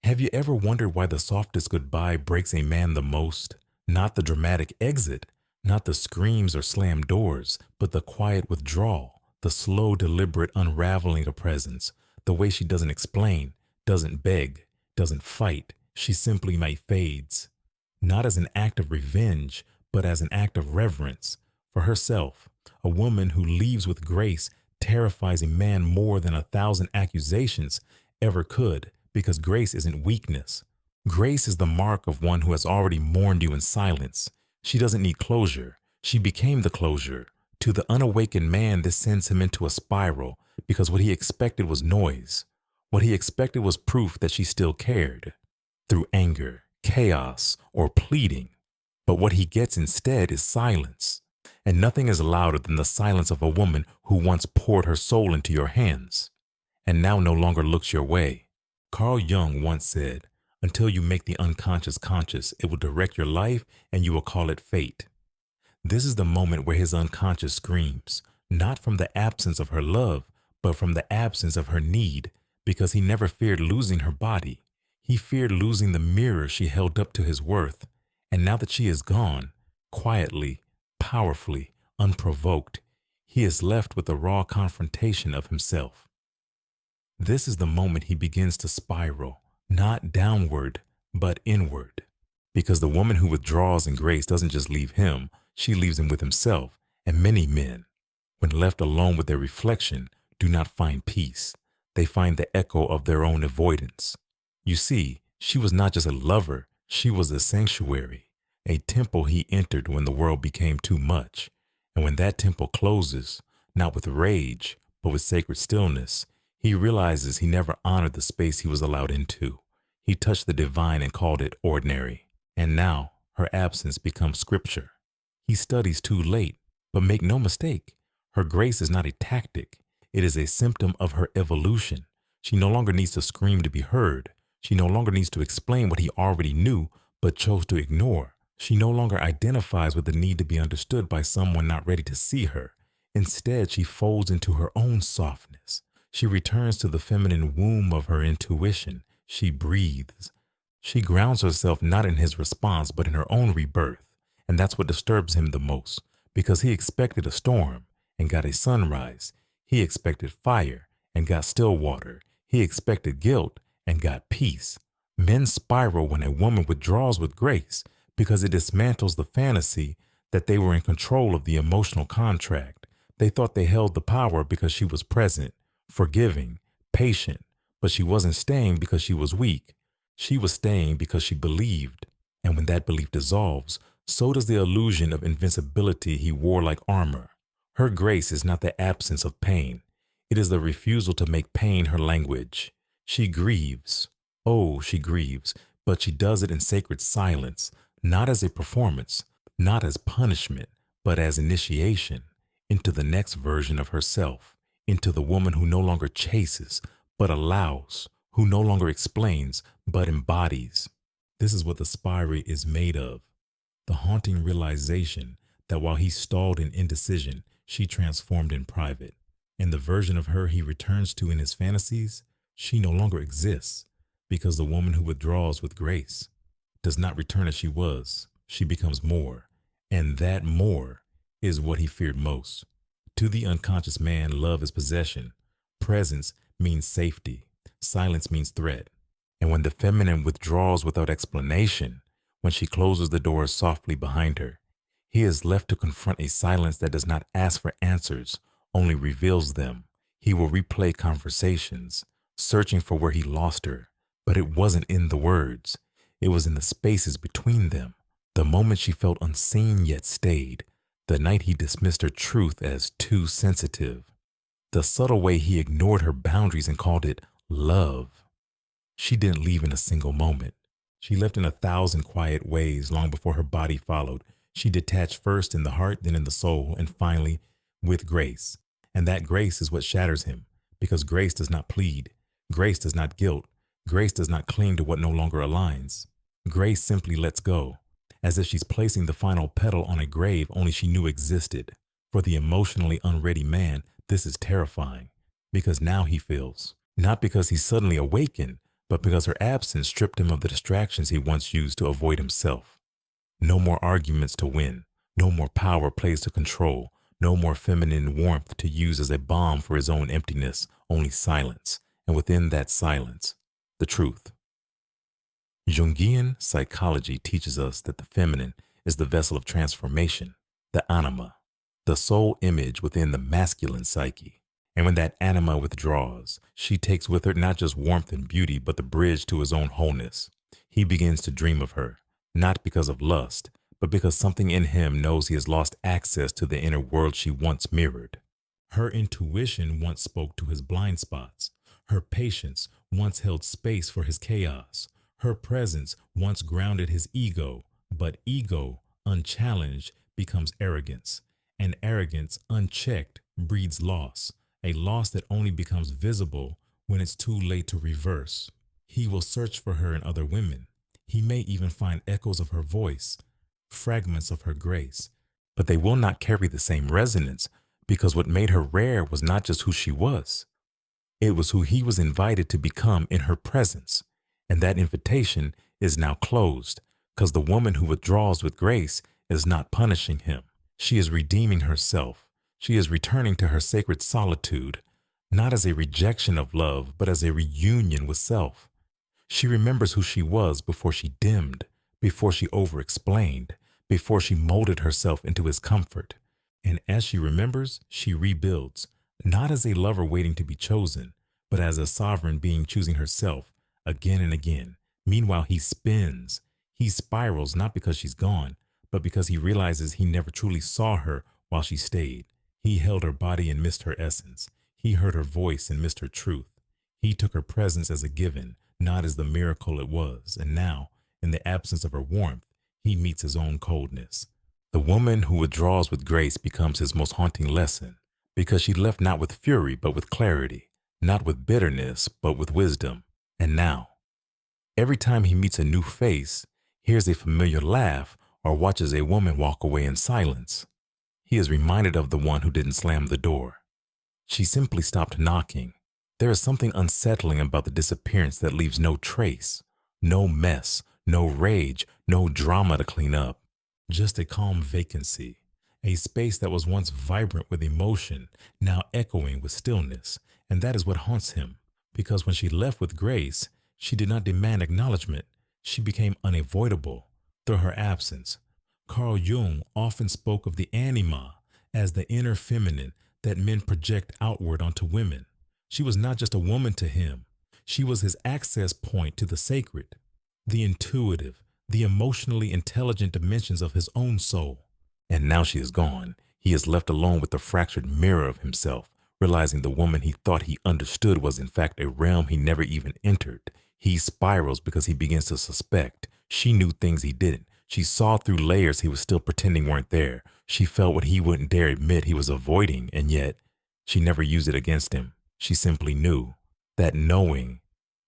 Have you ever wondered why the softest goodbye breaks a man the most? Not the dramatic exit, not the screams or slammed doors, but the quiet withdrawal, the slow, deliberate unraveling of presence, the way she doesn't explain, doesn't beg, doesn't fight, she simply might fades. Not as an act of revenge, but as an act of reverence for herself. A woman who leaves with grace terrifies a man more than 1,000 accusations ever could, because grace isn't weakness. Grace is the mark of one who has already mourned you in silence. She doesn't need closure. She became the closure. To the unawakened man, this sends him into a spiral because what he expected was noise. What he expected was proof that she still cared through anger, chaos, or pleading. But what he gets instead is silence. And nothing is louder than the silence of a woman who once poured her soul into your hands and now no longer looks your way. Carl Jung once said, "Until you make the unconscious conscious, it will direct your life and you will call it fate." This is the moment where his unconscious screams, not from the absence of her love, but from the absence of her need, because he never feared losing her body. He feared losing the mirror she held up to his worth. And now that she is gone, quietly, powerfully, unprovoked, he is left with the raw confrontation of himself. This is the moment he begins to spiral, not downward, but inward. Because the woman who withdraws in grace doesn't just leave him, she leaves him with himself. And many men, when left alone with their reflection, do not find peace. They find the echo of their own avoidance. You see, she was not just a lover, she was a sanctuary, a temple he entered when the world became too much. And when that temple closes, not with rage, but with sacred stillness, he realizes he never honored the space he was allowed into. He touched the divine and called it ordinary. And now her absence becomes scripture. He studies too late, but make no mistake, her grace is not a tactic. It is a symptom of her evolution. She no longer needs to scream to be heard. She no longer needs to explain what he already knew, but chose to ignore. She no longer identifies with the need to be understood by someone not ready to see her. Instead, she folds into her own softness. She returns to the feminine womb of her intuition. She breathes. She grounds herself not in his response, but in her own rebirth. And that's what disturbs him the most, because he expected a storm and got a sunrise. He expected fire and got still water. He expected guilt and got peace. Men spiral when a woman withdraws with grace because it dismantles the fantasy that they were in control of the emotional contract. They thought they held the power because she was present, forgiving, patient, but she wasn't staying because she was weak. She was staying because she believed. And when that belief dissolves, so does the illusion of invincibility he wore like armor. Her grace is not the absence of pain. It is the refusal to make pain her language. She grieves. Oh, she grieves, but she does it in sacred silence, not as a performance, not as punishment, but as initiation into the next version of herself, into the woman who no longer chases, but allows, who no longer explains, but embodies. This is what the spiral is made of. The haunting realization that while he stalled in indecision, she transformed in private. And the version of her he returns to in his fantasies, she no longer exists, because the woman who withdraws with grace does not return as she was. She becomes more. And that more is what he feared most. To the unconscious man, love is possession. Presence means safety. Silence means threat. And when the feminine withdraws without explanation, when she closes the door softly behind her, he is left to confront a silence that does not ask for answers, only reveals them. He will replay conversations, searching for where he lost her. But it wasn't in the words. It was in the spaces between them. The moment she felt unseen yet stayed. The night he dismissed her truth as too sensitive. The subtle way he ignored her boundaries and called it love. She didn't leave in a single moment. She left in 1,000 quiet ways long before her body followed. She detached first in the heart, then in the soul, and finally with grace. And that grace is what shatters him, because grace does not plead. Grace does not guilt. Grace does not cling to what no longer aligns. Grace simply lets go, as if she's placing the final petal on a grave only she knew existed. For the emotionally unready man, this is terrifying, because now he feels, not because he's suddenly awakened, but because her absence stripped him of the distractions he once used to avoid himself. No more arguments to win, no more power plays to control, no more feminine warmth to use as a balm for his own emptiness, only silence, and within that silence, the truth. Jungian psychology teaches us that the feminine is the vessel of transformation, the anima, the soul image within the masculine psyche. And when that anima withdraws, she takes with her not just warmth and beauty, but the bridge to his own wholeness. He begins to dream of her, not because of lust, but because something in him knows he has lost access to the inner world she once mirrored. Her intuition once spoke to his blind spots. Her patience once held space for his chaos. Her presence once grounded his ego, but ego, unchallenged, becomes arrogance. And arrogance, unchecked, breeds loss, a loss that only becomes visible when it's too late to reverse. He will search for her in other women. He may even find echoes of her voice, fragments of her grace, but they will not carry the same resonance because what made her rare was not just who she was. It was who he was invited to become in her presence. And that invitation is now closed because the woman who withdraws with grace is not punishing him. She is redeeming herself. She is returning to her sacred solitude, not as a rejection of love, but as a reunion with self. She remembers who she was before she dimmed, before she over-explained, before she molded herself into his comfort. And as she remembers, she rebuilds, not as a lover waiting to be chosen, but as a sovereign being choosing herself again and again. Meanwhile, he spins. He spirals not because she's gone, but because he realizes he never truly saw her while she stayed. He held her body and missed her essence. He heard her voice and missed her truth. He took her presence as a given, not as the miracle it was. And now, in the absence of her warmth, he meets his own coldness. The woman who withdraws with grace becomes his most haunting lesson, because she left not with fury, but with clarity, not with bitterness, but with wisdom. And now, every time he meets a new face, hears a familiar laugh, or watches a woman walk away in silence, he is reminded of the one who didn't slam the door. She simply stopped knocking. There is something unsettling about the disappearance that leaves no trace, no mess, no rage, no drama to clean up. Just a calm vacancy, a space that was once vibrant with emotion, now echoing with stillness. And that is what haunts him, because when she left with grace, she did not demand acknowledgement. She became unavoidable through her absence. Carl Jung often spoke of the anima as the inner feminine that men project outward onto women. She was not just a woman to him. She was his access point to the sacred, the intuitive, the emotionally intelligent dimensions of his own soul. And now she is gone. He is left alone with the fractured mirror of himself, realizing the woman he thought he understood was in fact a realm he never even entered. He spirals because he begins to suspect. She knew things he didn't. She saw through layers he was still pretending weren't there. She felt what he wouldn't dare admit he was avoiding, and yet she never used it against him. She simply knew. That knowing,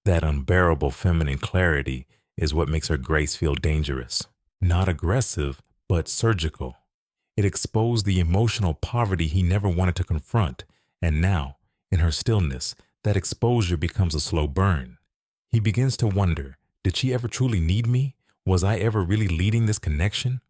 that unbearable feminine clarity, is what makes her grace feel dangerous. Not aggressive, but surgical. It exposed the emotional poverty he never wanted to confront, and now, in her stillness, that exposure becomes a slow burn. He begins to wonder, did she ever truly need me? Was I ever really leading this connection?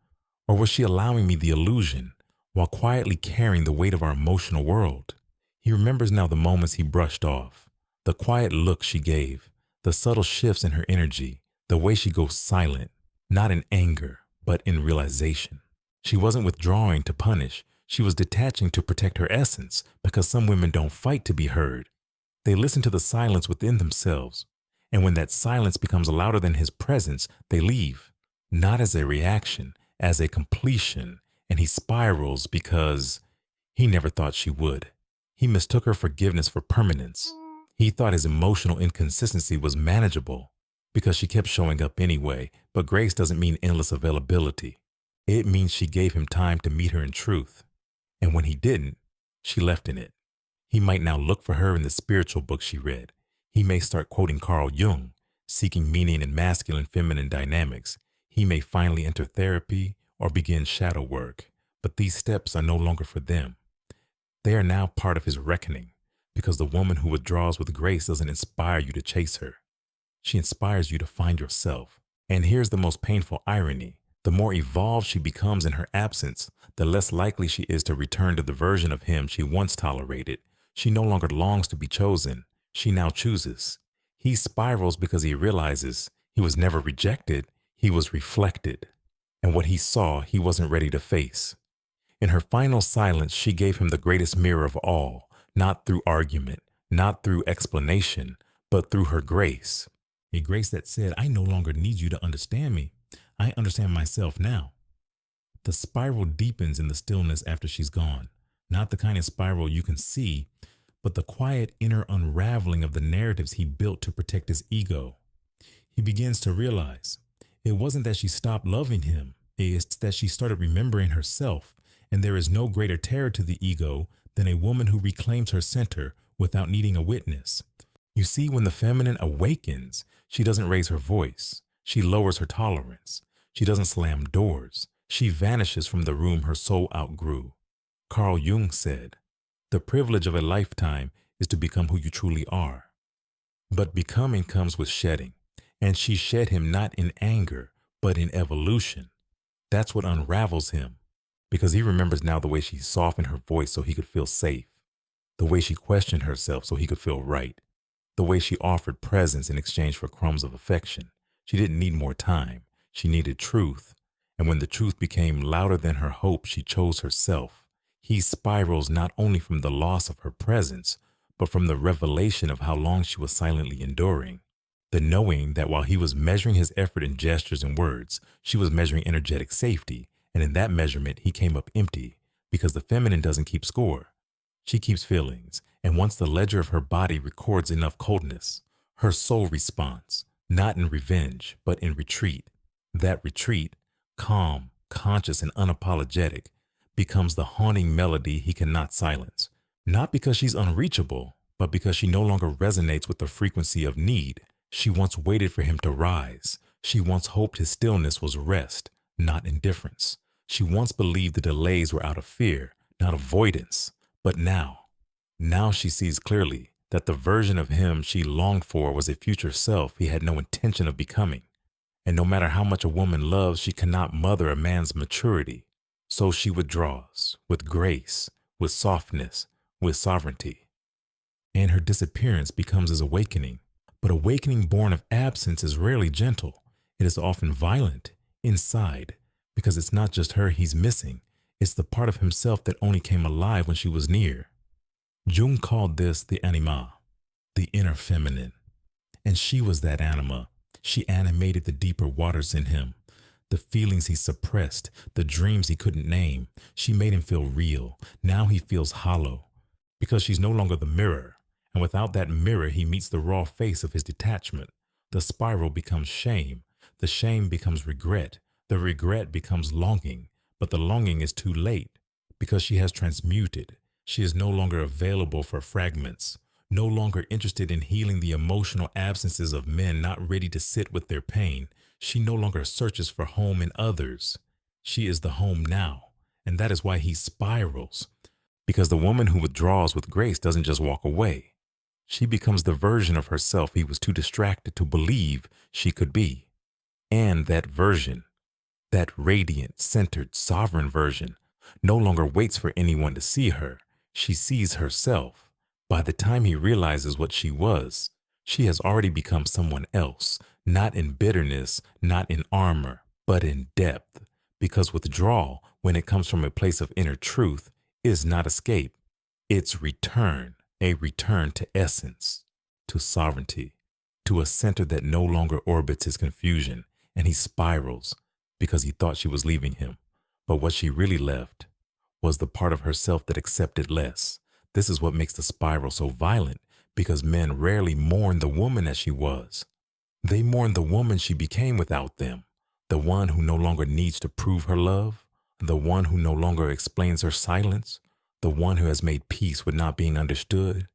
Or was she allowing me the illusion, while quietly carrying the weight of our emotional world? He remembers now the moments he brushed off, the quiet look she gave, the subtle shifts in her energy, the way she goes silent, not in anger, but in realization. She wasn't withdrawing to punish. She was detaching to protect her essence, because some women don't fight to be heard. They listen to the silence within themselves. And when that silence becomes louder than his presence, they leave, not as a reaction, as a completion. And he spirals because he never thought she would. He mistook her forgiveness for permanence. He thought his emotional inconsistency was manageable because she kept showing up anyway, but grace doesn't mean endless availability. It means she gave him time to meet her in truth. And when he didn't, she left in it. He might now look for her in the spiritual books she read. He may start quoting Carl Jung, seeking meaning in masculine-feminine dynamics. He may finally enter therapy or begin shadow work, but these steps are no longer for them. They are now part of his reckoning, because the woman who withdraws with grace doesn't inspire you to chase her. She inspires you to find yourself. And here's the most painful irony. The more evolved she becomes in her absence, the less likely she is to return to the version of him she once tolerated. She no longer longs to be chosen. She now chooses. He spirals because he realizes he was never rejected, he was reflected. And what he saw, he wasn't ready to face. In her final silence, she gave him the greatest mirror of all, not through argument, not through explanation, but through her grace. A grace that said, I no longer need you to understand me. I understand myself now. The spiral deepens in the stillness after she's gone. Not the kind of spiral you can see, but the quiet inner unraveling of the narratives he built to protect his ego. He begins to realize it wasn't that she stopped loving him, it's that she started remembering herself. And there is no greater terror to the ego than a woman who reclaims her center without needing a witness. You see, when the feminine awakens, she doesn't raise her voice. She lowers her tolerance. She doesn't slam doors. She vanishes from the room her soul outgrew. Carl Jung said, "The privilege of a lifetime is to become who you truly are." But becoming comes with shedding, and she shed him not in anger, but in evolution. That's what unravels him, because he remembers now the way she softened her voice so he could feel safe, the way she questioned herself so he could feel right, the way she offered presents in exchange for crumbs of affection. She didn't need more time. She needed truth. And when the truth became louder than her hope, she chose herself. He spirals not only from the loss of her presence, but from the revelation of how long she was silently enduring. The knowing that while he was measuring his effort in gestures and words, she was measuring energetic safety. And in that measurement, he came up empty, because the feminine doesn't keep score. She keeps feelings, and once the ledger of her body records enough coldness, her soul responds, not in revenge, but in retreat. That retreat, calm, conscious, and unapologetic, becomes the haunting melody he cannot silence. Not because she's unreachable, but because she no longer resonates with the frequency of need. She once waited for him to rise. She once hoped his stillness was rest, not indifference. She once believed the delays were out of fear, not avoidance. But now she sees clearly that the version of him she longed for was a future self he had no intention of becoming. And no matter how much a woman loves, she cannot mother a man's maturity. So she withdraws, with grace, with softness, with sovereignty. And her disappearance becomes his awakening. But awakening born of absence is rarely gentle. It is often violent, inside, because it's not just her he's missing. It's the part of himself that only came alive when she was near. Jung called this the anima, the inner feminine. And she was that anima. She animated the deeper waters in him, the feelings he suppressed, the dreams he couldn't name. She made him feel real. Now he feels hollow, because she's no longer the mirror. And without that mirror, he meets the raw face of his detachment. The spiral becomes shame. The shame becomes regret. The regret becomes longing. But the longing is too late, because she has transmuted. She is no longer available for fragments, no longer interested in healing the emotional absences of men not ready to sit with their pain. She no longer searches for home in others. She is the home now, and that is why he spirals. Because the woman who withdraws with grace doesn't just walk away. She becomes the version of herself he was too distracted to believe she could be. And that version, that radiant, centered, sovereign version, no longer waits for anyone to see her. She sees herself. By the time he realizes what she was, she has already become someone else, not in bitterness, not in armor, but in depth. Because withdrawal, when it comes from a place of inner truth, is not escape. It's return, a return to essence, to sovereignty, to a center that no longer orbits his confusion, and he spirals because he thought she was leaving him. But what she really left was the part of herself that accepted less. This is what makes the spiral so violent, because men rarely mourn the woman as she was. They mourn the woman she became without them, the one who no longer needs to prove her love, the one who no longer explains her silence, the one who has made peace with not being understood.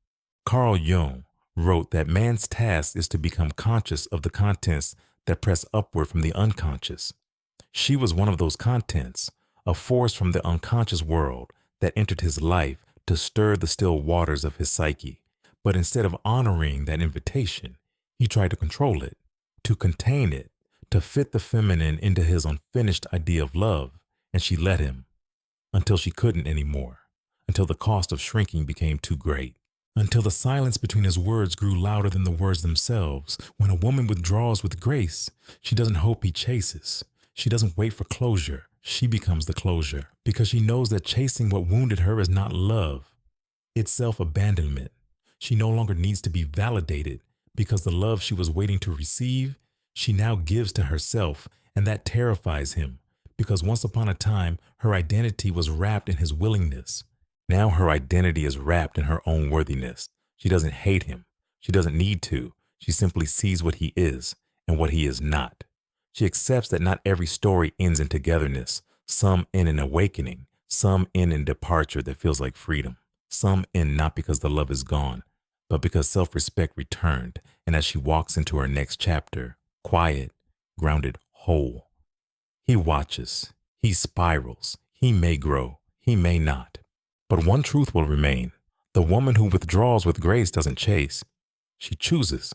Carl Jung wrote that man's task is to become conscious of the contents that press upward from the unconscious. She was one of those contents, a force from the unconscious world that entered his life to stir the still waters of his psyche. But instead of honoring that invitation, He tried to control it, to contain it, to fit the feminine into his unfinished idea of love, and she let him until she couldn't anymore, until the cost of shrinking became too great, until the silence between his words grew louder than the words themselves. When a woman withdraws with grace, she doesn't hope he chases. She doesn't wait for closure. She becomes the closure because she knows that chasing what wounded her is not love. It's self-abandonment. She no longer needs to be validated because the love she was waiting to receive, she now gives to herself, and that terrifies him because once upon a time, her identity was wrapped in his willingness. Now her identity is wrapped in her own worthiness. She doesn't hate him. She doesn't need to. She simply sees what he is and what he is not. She accepts that not every story ends in togetherness, some end in awakening, some end in departure that feels like freedom. Some end not because the love is gone, but because self-respect returned, and as she walks into her next chapter, quiet, grounded, whole. He watches, he spirals, he may grow, he may not. But one truth will remain. The woman who withdraws with grace doesn't chase, she chooses.